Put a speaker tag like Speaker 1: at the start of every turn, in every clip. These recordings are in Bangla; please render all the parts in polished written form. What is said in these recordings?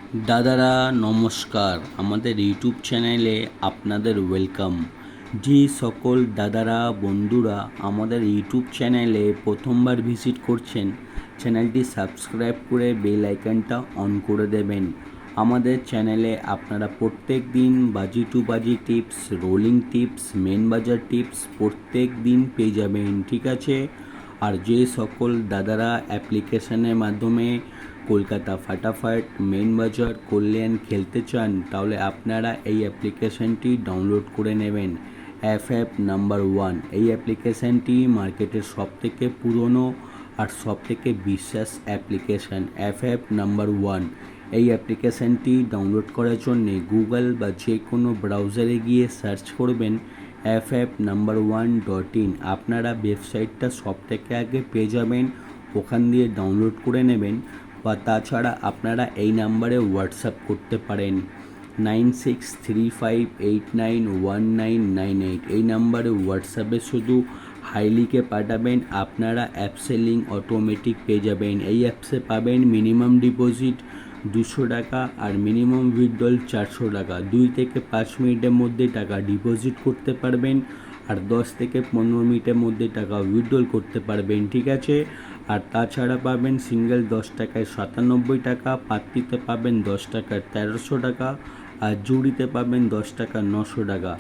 Speaker 1: দাদারা নমস্কার, আমাদের ইউটিউব চ্যানেলে আপনাদের ওয়েলকাম। যে সকল দাদারা বন্ধুরা আমাদের ইউটিউব চ্যানেলে প্রথমবার ভিজিট করছেন, চ্যানেলটি সাবস্ক্রাইব করে বেল আইকনটা অন করে দেবেন। আমাদের চ্যানেলে আপনারা প্রত্যেক দিন বাজি টু বাজি টিপস, রোলিং টিপস, মেন বাজার টিপস প্রত্যেক দিন পেয়ে যাবেন, ঠিক আছে? আর যে সকল দাদারা অ্যাপ্লিকেশনের মাধ্যমে কলকাতা ফাটাফাট, মেন বাজার, কল্যাণ খেলতে চান, তাহলে আপনারা এই অ্যাপ্লিকেশনটি ডাউনলোড করে নেবেন। এফএফ নাম্বার 1 এই অ্যাপ্লিকেশনটি মার্কেটের সবথেকে পুরনো আর সবথেকে বিশ্বাস অ্যাপ্লিকেশন। এফএফ নাম্বার 1 এই অ্যাপ্লিকেশনটি ডাউনলোড করার জন্যে গুগল বা যে কোনো ব্রাউজারে গিয়ে সার্চ করবেন ff1.in। আপনারা ওয়েবসাইটটা সবথেকে আগে পেয়ে যাবেন, ওখান দিয়ে ডাউনলোড করে নেবেন। বা তাছাড়া আপনারা এই নাম্বারে হোয়াটসঅ্যাপ করতে পারেন 9635891998। এই নাম্বারে হোয়াটসঅ্যাপে শুধু হাই লিখে পাঠাবেন, আপনারা অ্যাপসের লিঙ্ক অটোমেটিক পেয়ে যাবেন। এই অ্যাপসে পাবেন মিনিমাম ডিপোজিট 200 টাকা আর মিনিমাম উইথড্রল 400 টাকা। 2 থেকে 5 মিনিটের মধ্যে টাকা ডিপোজিট করতে পারবেন আর 10 থেকে 15 মিনিটের মধ্যে টাকা উইথড্রল করতে পারবেন, ঠিক আছে? আর তাছাড়া পাবেন সিঙ্গেল 10 টাকায় 97 টাকা, পাত্তিতে পাবেন 10 টাকায় 1300 টাকা আর জুড়িতে পাবেন 10 টাকা 900 টাকা।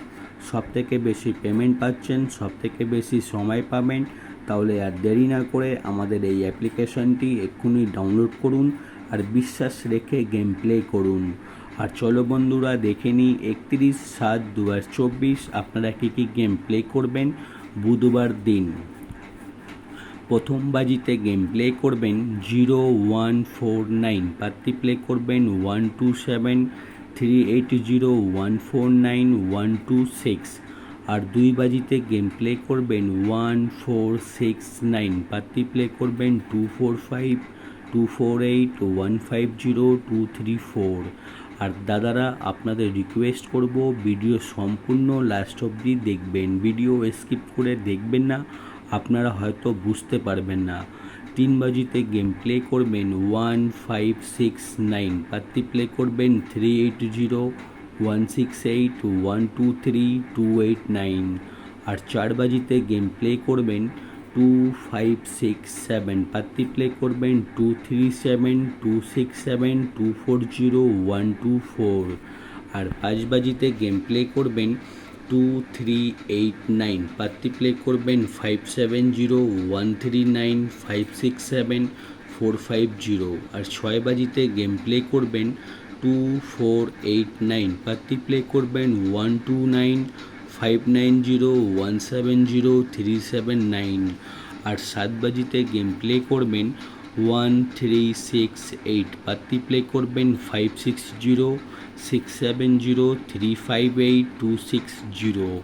Speaker 1: সবথেকে বেশি পেমেন্ট পাচ্ছেন, সবথেকে বেশি সময় পাবেন। তাহলে আর দেরি না করে আমাদের এই অ্যাপ্লিকেশনটি এক্ষুনি ডাউনলোড করুন আর বিশ্বাস রেখে গেম প্লে করুন। আর চলো বন্ধুরা দেখে নিই 31/7/2024 আপনারা কী কী গেম প্লে করবেন বুধবার দিন। প্রথম বাজিতে গেম প্লে করবেন 0149, পাত্তি প্লে করবেন 127380149126। আর 2 বাজিতে গেম প্লে করবেন 1469, পাত্তি প্লে করবেন 245248150234। আর দাদারা আপনাদের রিকোয়েস্ট করব, ভিডিও সম্পূর্ণ লাস্ট অবধি দেখবেন, ভিডিও স্কিপ করে দেখবেন না, আপনারা হয়তো বুঝতে পারবেন না। 3 বাজিতে গেম প্লে করবেন 1569, পাত্তি প্লে করবেন 380168123289। আর 4 বাজিতে গেম প্লে করবেন 2567, পাত্তি প্লে করবেন 237267240124। আর 5 বাজিতে গেম প্লে করবেন 2389, পাত্তি প্লে করবেন 570139567450। আর 6 বাজিতে গেম প্লে করবেন 2489, পাত্তি প্লে করবেন 129590170379। আর 7 বাজিতে গেম প্লে করবেন 1368, পাত্তি প্লে করবেন 560670358260।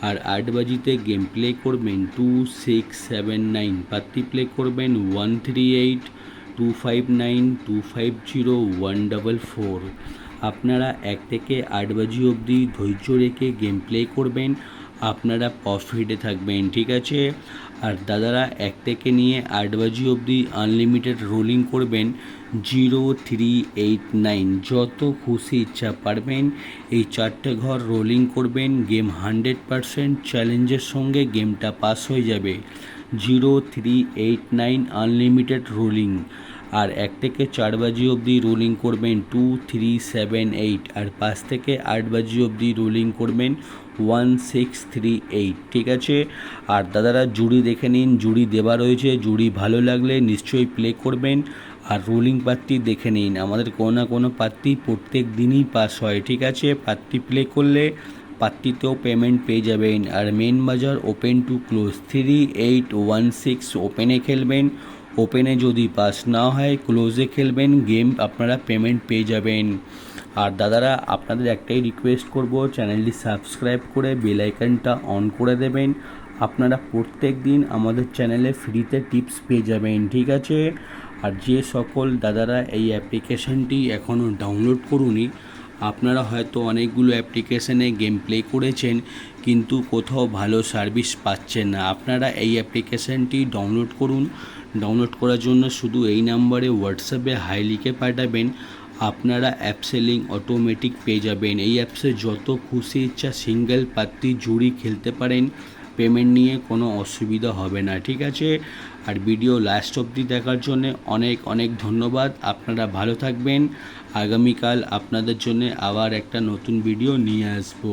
Speaker 1: আর 8 বাজিতে গেম প্লে করবেন 2679, পাত্তি প্লে করবেন 138259250144। আপনারা 1 থেকে 8 বাজি অবধি ধৈর্য রেখে গেম প্লে করবেন, আপনারা প্রফিটে থাকবেন, ঠিক আছে? আর দাদারা 1 থেকে নিয়ে 8 বাজি অবধি আনলিমিটেড রোলিং করবেন 0389, যত খুশি ইচ্ছা পারবেন এই 4টে ঘর রোলিং করবেন। গেম 100% চ্যালেঞ্জের সঙ্গে গেমটা পাস হয়ে যাবে। 0389 আনলিমিটেড রোলিং। আর 1 থেকে 4 বাজি অবধি রোলিং করবেন 2378 আর 5 থেকে 8 বাজি অবধি রোলিং করবেন 1638, ঠিক আছে? আর দাদারা জুড়ি দেখে নিন, জুড়ি দেওয়া রয়েছে, জুড়ি ভালো লাগলে নিশ্চয়ই প্লে করবেন। আর রোলিং পাত্তি দেখে নিন, আমাদের কোনো না কোনো পাত্তি প্রত্যেক দিনই পাস হয়, ঠিক আছে? পাত্তি প্লে করলে পাত্তিতেও পেমেন্ট পেয়ে যাবেন। আর মেন বাজার ওপেন টু ক্লোজ 3816 ওপেনে খেলবেন, ওপেনে যদি পাস না হয় ক্লোজে খেলবেন, গেম আপনারা পেমেন্ট পেয়ে যাবেন। আর দাদারা আপনাদের একটাই রিকোয়েস্ট করব, চ্যানেলটি সাবস্ক্রাইব করে বেল আইকনটা অন করে দেবেন। আপনারা প্রত্যেক দিন আমাদের চ্যানেলে ফ্রিতে টিপস পেয়ে যাবেন, ঠিক আছে? আর যে সকল দাদারা এই অ্যাপ্লিকেশনটি এখনও ডাউনলোড করুনি, আপনারা হয়তো অনেকগুলো অ্যাপ্লিকেশানে গেম প্লে করেছেন কিন্তু কোথাও ভালো সার্ভিস পাচ্ছেন না। আপনারা এই অ্যাপ্লিকেশানটি ডাউনলোড করুন। ডাউনলোড করার জন্য শুধু এই নাম্বারে হোয়াটসঅ্যাপে হাই লিখে পাঠাবেন, আপনারা অ্যাপ সেলিং অটোমেটিক পেয়ে যাবেন। এই অ্যাপসে যত খুশি ইচ্ছা সিঙ্গেল পাত্তি জুড়ি খেলতে পারেন, পেমেন্ট নিয়ে কোনো অসুবিধা হবে না, ঠিক আছে। আর ভিডিও লাস্ট অবধি দেখার জন্য অনেক অনেক ধন্যবাদ। আপনারা ভালো থাকবেন। আগামীকাল আপনাদের জন্য আবার একটা নতুন ভিডিও নিয়ে আসবো।